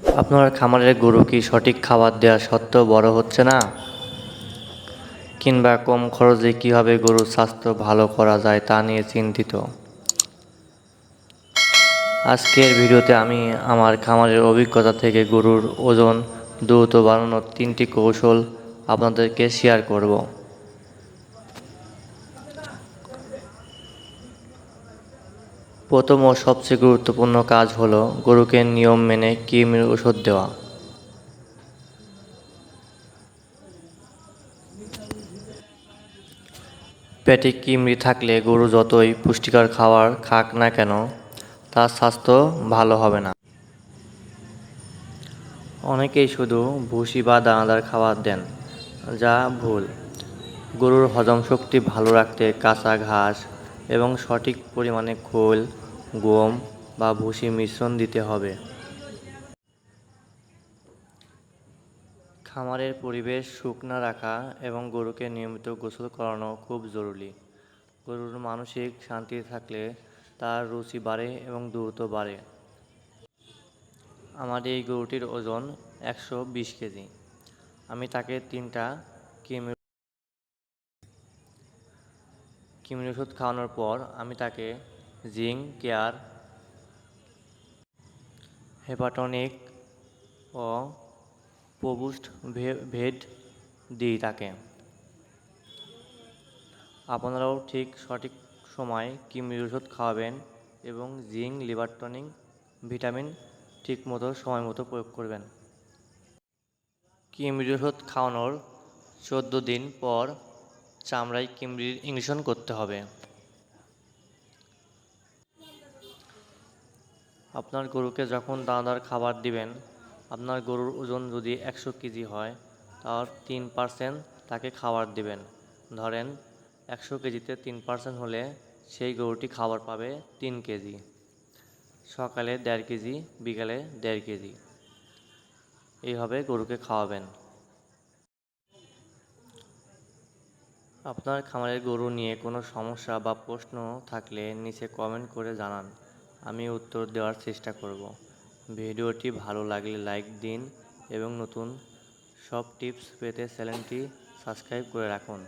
আপনার খামারের গরু কি সঠিক খাবার দেওয়া সত্ত্বেও বড় হচ্ছে না? কিংবা কম খরচে কিভাবে গরুর স্বাস্থ্য ভালো করা যায় তা নিয়ে চিন্তিত? আজকের ভিডিওতে আমি আমার খামারের অভিজ্ঞতা থেকে গরুর ওজন দ্রুত বাড়ানোর 3টি কৌশল আপনাদেরকে শেয়ার করব। প্রথম ও সবচেয়ে গুরুত্বপূর্ণ কাজ হলো গরুকে নিয়ম মেনে কৃমির ওষুধ দেওয়া। পেটে কৃমি থাকলে গরু যতই পুষ্টিকর খাবার খাক না কেন তার স্বাস্থ্য ভালো হবে না। অনেকেই শুধু ভুসি বা দানাদার খাবার দেন, যা ভুল। গরুর হজম শক্তি ভালো রাখতে কাঁচা ঘাস এবং সঠিক পরিমাণে খোল, গম বা ভুসি মিশ্রণ দিতে হবে। খামারের পরিবেশ শুকনো রাখা এবং গরুকে নিয়মিত গোসল করানো খুব জরুরি। গরুর মানসিক শান্তি থাকলে তার রুচি বাড়ে এবং দ্রুত বাড়ে। আমার এই গরুটির ওজন 120 কেজি। আমি তাকে 3টা কৃমির ওষুধ খাওয়ানোর পর আমি তাকে জিঙ্ক কেয়ার, হেপাটনিক ও প্রোবুস্ট ভেট দিই তাকে। আপনারাও ঠিক সঠিক সময় কৃমির ওষুধ খাওয়াবেন এবং জিঙ্ক, লিভার টনিক, ভিটামিন ঠিক মতো সময় মতো প্রয়োগ করবেন। কৃমির ওষুধ খাওয়ানোর 14 দিন পর চামড়ায় কৃমির ইঞ্জেকশন করতে হবে। আপনার গরুকে যখন দানাদার খাবার দিবেন, আপনার গরুর ওজন যদি 100 কেজি হয় তার 3% তাকে খাবার দিবেন। ধরেন 100 কেজিতে 3% হলে সেই গরুটি খাবার পাবে 3 কেজি। সকালে 1.5 কেজি, বিকালে 1.5 কেজি। এইভাবে গরুকে খাওয়াবেন। আপনার খামারের গরু নিয়ে কোনো সমস্যা বা প্রশ্ন থাকলে নিচে কমেন্ট করে জানান, আমি উত্তর দেওয়ার চেষ্টা করব। ভিডিওটি ভালো লাগলে লাইক দিন এবং নতুন সব টিপস পেতে চ্যানেলটি সাবস্ক্রাইব করে রাখুন।